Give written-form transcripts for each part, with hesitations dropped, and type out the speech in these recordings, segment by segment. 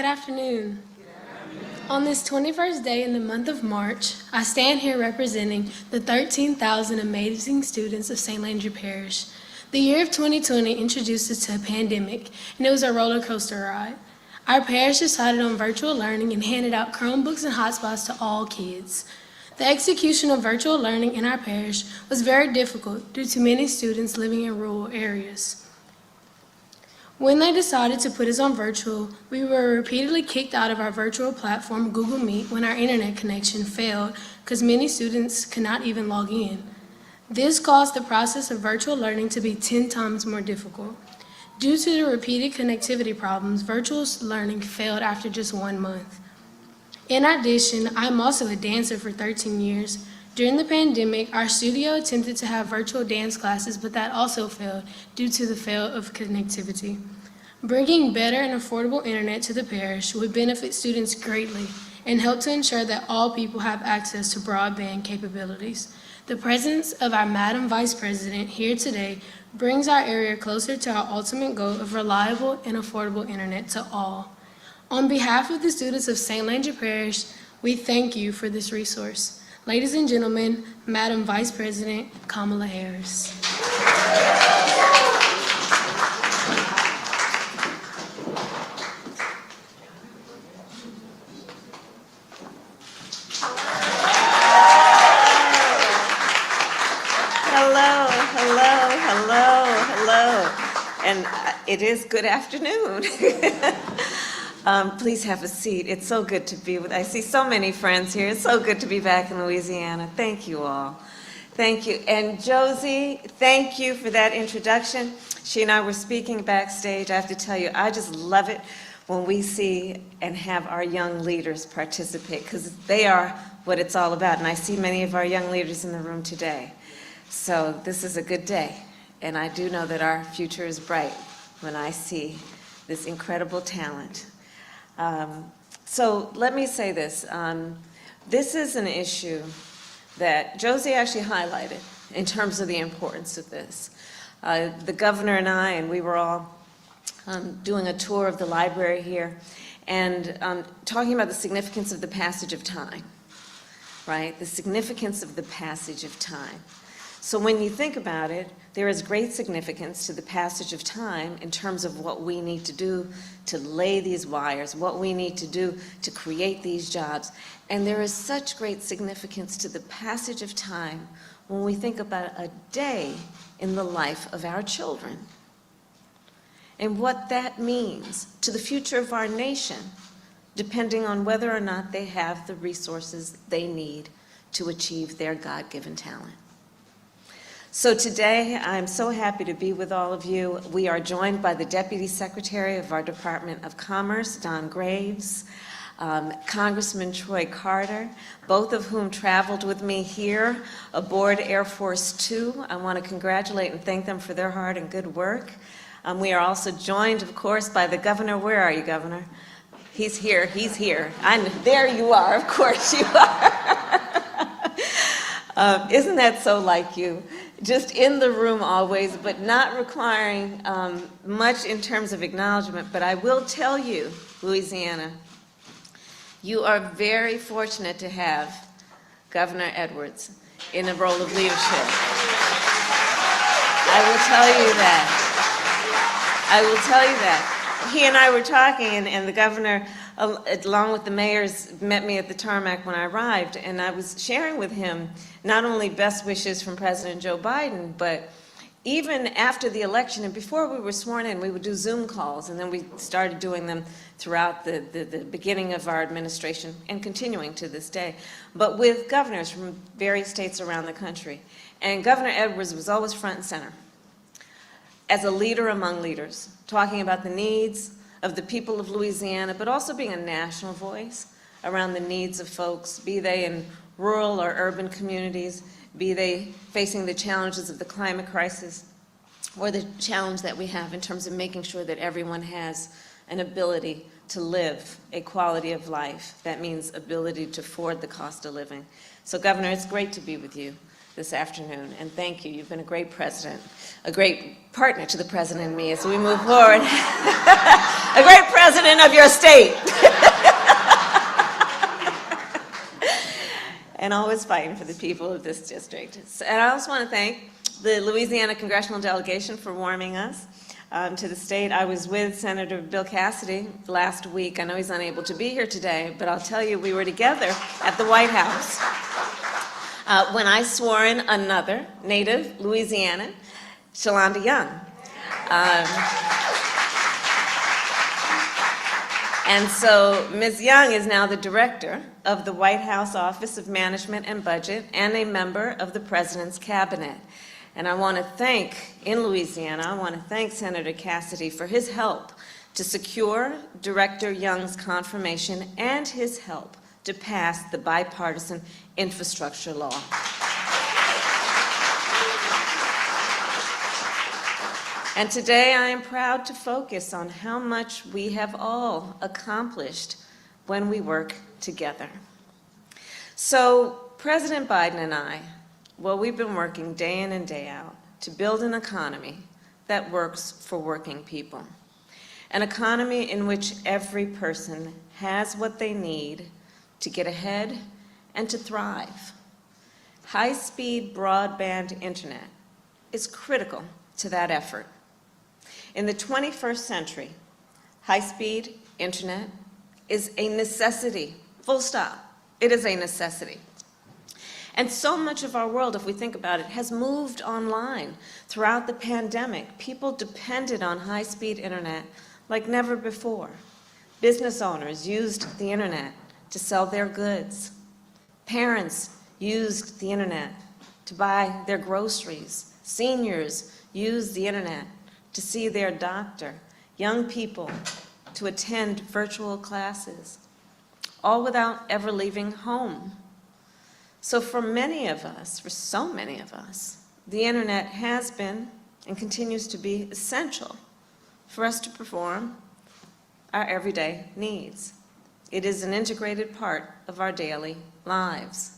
Good afternoon. On this 21st day in the month of March, I stand here representing the 13,000 amazing students of St. Landry Parish. The year of 2020 introduced us to a pandemic, and it was a roller coaster ride. Our parish decided on virtual learning and handed out Chromebooks and hotspots to all kids. The execution of virtual learning in our parish was very difficult due to many students living in rural areas. When they decided to put us on virtual, we were repeatedly kicked out of our virtual platform, Google Meet, when our internet connection failed because many students could not even log in. This caused the process of virtual learning to be 10 times more difficult. Due to the repeated connectivity problems, virtual learning failed after just 1 month. In addition, I'm also a dancer for 13 years. During the pandemic, our studio attempted to have virtual dance classes, but that also failed due to the fail of connectivity. Bringing better and affordable internet to the parish would benefit students greatly and help to ensure that all people have access to broadband capabilities. The presence of our Madam Vice President here today brings our area closer to our ultimate goal of reliable and affordable internet to all. On behalf of the students of St. Landry Parish, we thank you for this resource. Ladies and gentlemen, Madam Vice President Kamala Harris. Hello. And it is good afternoon. Please have a seat. It's so good to be with. I see so many friends here. It's so good to be back in Louisiana. Thank you all. Thank you. And Josie, thank you for that introduction. She and I were speaking backstage. I have to tell you, I just love it when we see and have our young leaders participate, because they are what it's all about. And I see many of our young leaders in the room today. So this is a good day. And I do know that our future is bright when I see this incredible talent. So let me say this. This is an issue that Josie actually highlighted in terms of the importance of this. The governor and I, and we were all doing a tour of the library here, and talking about the significance of the passage of time, right? The significance of the passage of time. So when you think about it, there is great significance to the passage of time in terms of what we need to do to lay these wires, what we need to do to create these jobs. And there is such great significance to the passage of time when we think about a day in the life of our children and what that means to the future of our nation, depending on whether or not they have the resources they need to achieve their God-given talent. So today, I'm so happy to be with all of you. We are joined by the Deputy Secretary of our Department of Commerce, Don Graves, Congressman Troy Carter, both of whom traveled with me here aboard Air Force Two. I want to congratulate and thank them for their hard and good work. We are also joined, of course, by the Governor. Where are you, Governor? He's here. There you are, of course you are. Isn't that so like you? Just in the room always, but not requiring much in terms of acknowledgement. But I will tell you, Louisiana, you are very fortunate to have Governor Edwards in a role of leadership. I will tell you that. He and I were talking, and the governor, along with the mayors, met me at the tarmac when I arrived, and I was sharing with him not only best wishes from President Joe Biden, but even after the election and before we were sworn in, we would do Zoom calls, and then we started doing them throughout the beginning of our administration and continuing to this day, but with governors from various states around the country. And Governor Edwards was always front and center as a leader among leaders, talking about the needs of the people of Louisiana, but also being a national voice around the needs of folks, be they in rural or urban communities, be they facing the challenges of the climate crisis, or the challenge that we have in terms of making sure that everyone has an ability to live a quality of life. That means ability to afford the cost of living. So, Governor, it's great to be with you this afternoon, and thank you. You've been a great president, a great partner to the president and me as we move forward. A great president of your state. And always fighting for the people of this district. And I also want to thank the Louisiana congressional delegation for warming us to the state. I was with Senator Bill Cassidy last week. I know he's unable to be here today, but I'll tell you, we were together at the White House when I swore in another native Louisiana, Shalonda Young. And so Ms. Young is now the director of the White House Office of Management and Budget and a member of the President's Cabinet. And I want to thank, in Louisiana, I want to thank Senator Cassidy for his help to secure Director Young's confirmation and his help to pass the bipartisan infrastructure law. And today I am proud to focus on how much we have all accomplished when we work together. So President Biden and I, well, we've been working day in and day out to build an economy that works for working people. An economy in which every person has what they need to get ahead and to thrive. High-speed broadband internet is critical to that effort. In the 21st century, high-speed internet is a necessity, full stop. It is a necessity. And so much of our world, if we think about it, has moved online. Throughout the pandemic, people depended on high-speed internet like never before. Business owners used the internet to sell their goods. Parents used the internet to buy their groceries. Seniors used the internet to see their doctor. Young people to attend virtual classes, all without ever leaving home. So for many of us, for so many of us, the internet has been and continues to be essential for us to perform our everyday needs. It is an integrated part of our daily lives.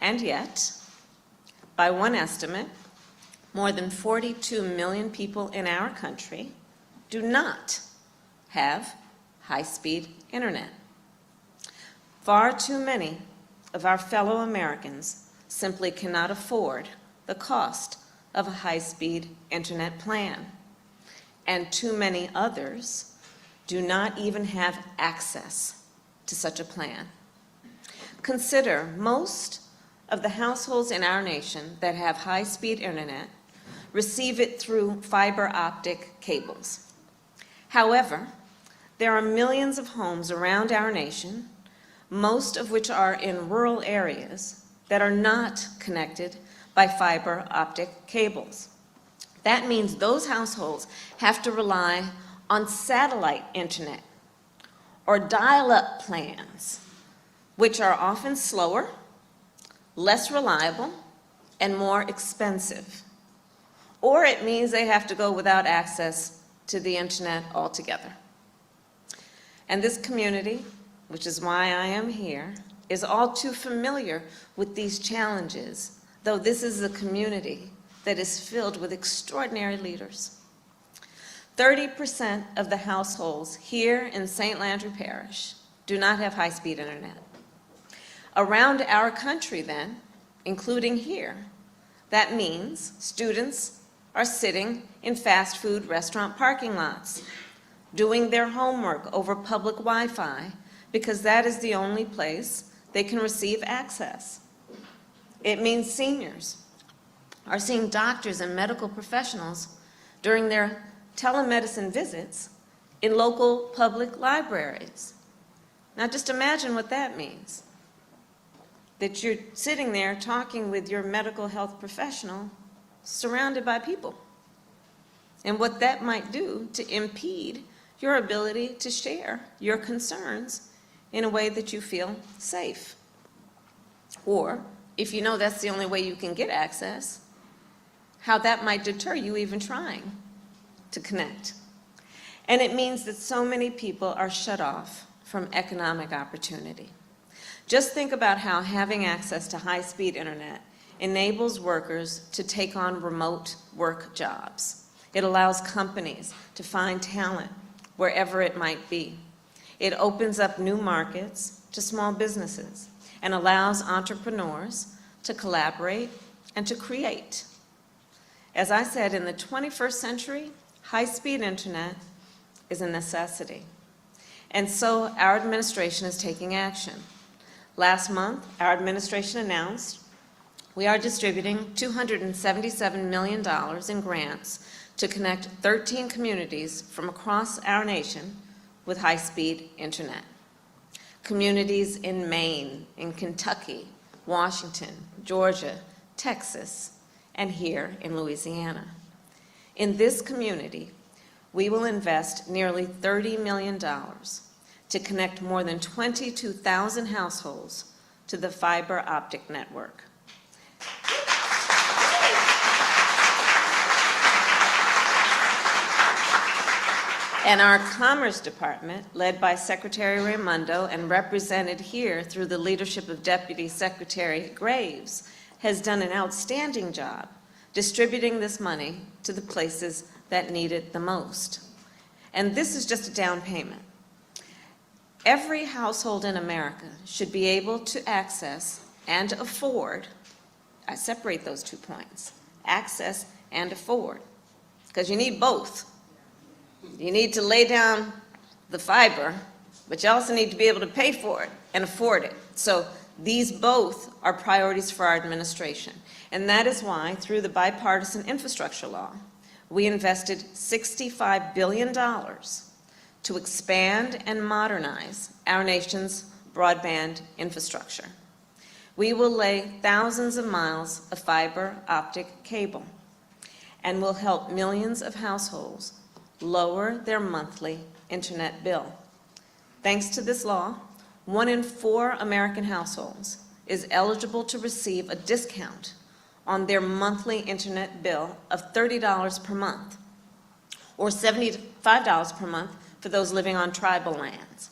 And yet, by one estimate, more than 42 million people in our country do not have high-speed internet. Far too many of our fellow Americans simply cannot afford the cost of a high-speed internet plan. And too many others do not even have access to such a plan. Consider most of the households in our nation that have high-speed internet receive it through fiber optic cables. However, there are millions of homes around our nation, most of which are in rural areas, that are not connected by fiber optic cables. That means those households have to rely on satellite internet or dial-up plans, which are often slower, less reliable, and more expensive. Or it means they have to go without access to the internet altogether. And this community, which is why I am here, is all too familiar with these challenges, though this is a community that is filled with extraordinary leaders. 30% of the households here in St. Landry Parish do not have high-speed internet. Around our country, then, including here, that means students are sitting in fast food restaurant parking lots, doing their homework over public Wi-Fi, because that is the only place they can receive access. It means seniors are seeing doctors and medical professionals during their telemedicine visits in local public libraries. Now just imagine what that means. That you're sitting there talking with your medical health professional surrounded by people, and what that might do to impede your ability to share your concerns in a way that you feel safe. Or, if you know that's the only way you can get access, how that might deter you even trying to connect. And it means that so many people are shut off from economic opportunity. Just think about how having access to high-speed internet enables workers to take on remote work jobs. It allows companies to find talent wherever it might be. It opens up new markets to small businesses and allows entrepreneurs to collaborate and to create. As I said, in the 21st century, high-speed internet is a necessity. And so our administration is taking action. Last month, our administration announced we are distributing $277 million in grants to connect 13 communities from across our nation with high-speed internet. Communities in Maine, in Kentucky, Washington, Georgia, Texas, and here in Louisiana. In this community, we will invest nearly $30 million to connect more than 22,000 households to the fiber optic network. And our Commerce Department, led by Secretary Raimondo and represented here through the leadership of Deputy Secretary Graves, has done an outstanding job distributing this money to the places that need it the most. And this is just a down payment. Every household in America should be able to access and afford, I separate those 2 points, access and afford, because you need both. You need to lay down the fiber, but you also need to be able to pay for it and afford it. So these both are priorities for our administration. And that is why, through the bipartisan infrastructure law, we invested $65 billion to expand and modernize our nation's broadband infrastructure. We will lay thousands of miles of fiber optic cable and will help millions of households lower their monthly internet bill. Thanks to this law, 1 in 4 American households is eligible to receive a discount on their monthly internet bill of $30 per month, or $75 per month for those living on tribal lands.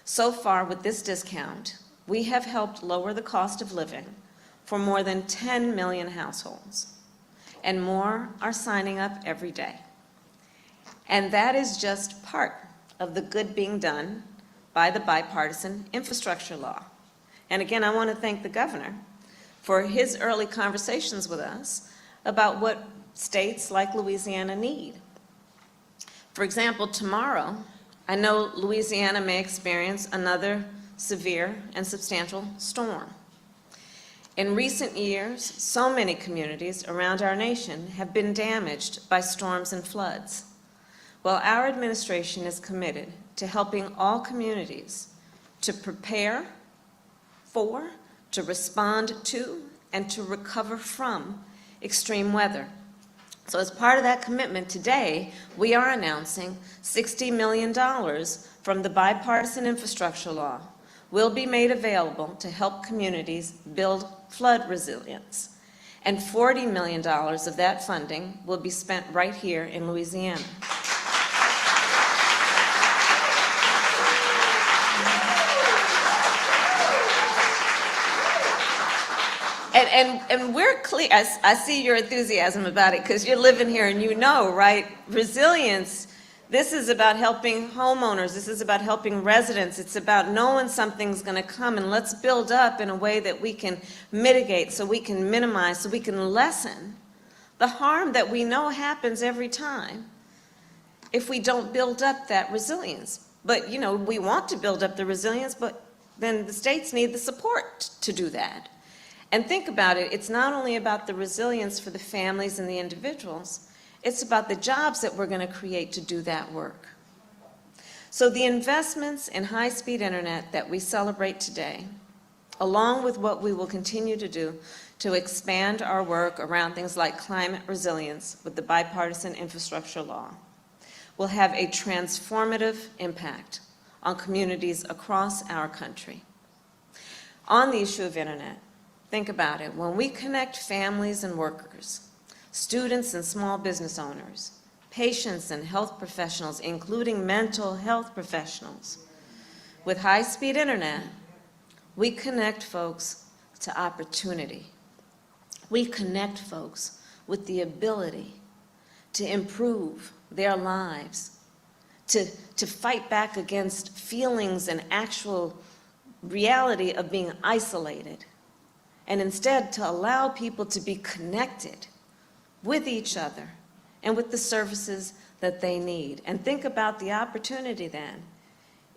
So far, with this discount, we have helped lower the cost of living for more than 10 million households, and more are signing up every day. And that is just part of the good being done by the bipartisan infrastructure law. And again, I want to thank the governor for his early conversations with us about what states like Louisiana need. For example, tomorrow, I know Louisiana may experience another severe and substantial storm. In recent years, so many communities around our nation have been damaged by storms and floods. Well, our administration is committed to helping all communities to prepare for, to respond to, and to recover from extreme weather. So as part of that commitment today, we are announcing $60 million from the bipartisan infrastructure law will be made available to help communities build flood resilience. And $40 million of that funding will be spent right here in Louisiana. And we're clear, I see your enthusiasm about it because you're living here and you know, right? Resilience, this is about helping homeowners, this is about helping residents, it's about knowing something's going to come, and let's build up in a way that we can mitigate, so we can minimize, so we can lessen the harm that we know happens every time if we don't build up that resilience. But, you know, we want to build up the resilience, but then the states need the support to do that. And think about it, it's not only about the resilience for the families and the individuals, it's about the jobs that we're going to create to do that work. So the investments in high-speed internet that we celebrate today, along with what we will continue to do to expand our work around things like climate resilience with the bipartisan infrastructure law, will have a transformative impact on communities across our country. On the issue of internet, think about it. When we connect families and workers, students and small business owners, patients and health professionals, including mental health professionals, with high-speed internet, we connect folks to opportunity. We connect folks with the ability to improve their lives, to fight back against feelings and actual reality of being isolated, and instead to allow people to be connected with each other and with the services that they need. And think about the opportunity then.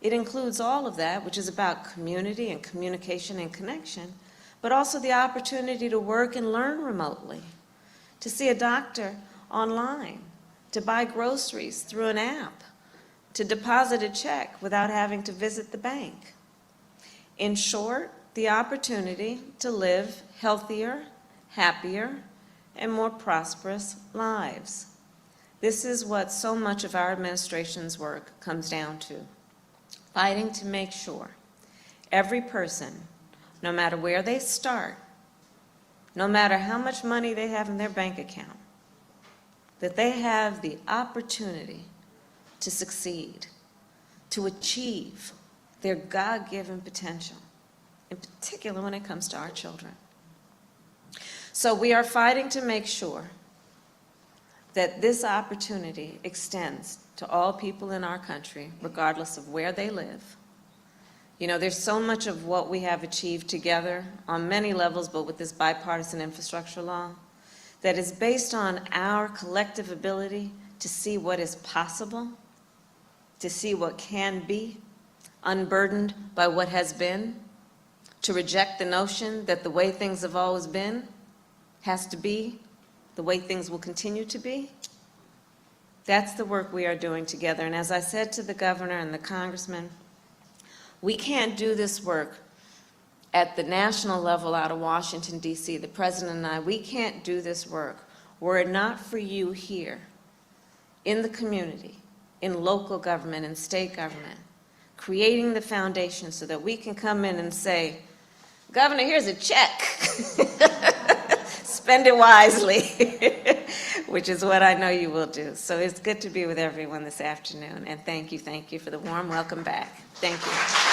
It includes all of that, which is about community and communication and connection, but also the opportunity to work and learn remotely, to see a doctor online, to buy groceries through an app, to deposit a check without having to visit the bank. In short, the opportunity to live healthier, happier, and more prosperous lives. This is what so much of our administration's work comes down to, fighting to make sure every person, no matter where they start, no matter how much money they have in their bank account, that they have the opportunity to succeed, to achieve their God-given potential, in particular when it comes to our children. So we are fighting to make sure that this opportunity extends to all people in our country, regardless of where they live. You know, there's so much of what we have achieved together on many levels, but with this bipartisan infrastructure law, that is based on our collective ability to see what is possible, to see what can be, unburdened by what has been, to reject the notion that the way things have always been has to be the way things will continue to be. That's the work we are doing together. And as I said to the governor and the congressman, we can't do this work at the national level out of Washington, D.C., the president and I, we can't do this work were it not for you here in the community, in local government and state government, creating the foundation so that we can come in and say, Governor, here's a check. Spend it wisely, which is what I know you will do. So it's good to be with everyone this afternoon, and thank you for the warm welcome back. Thank you.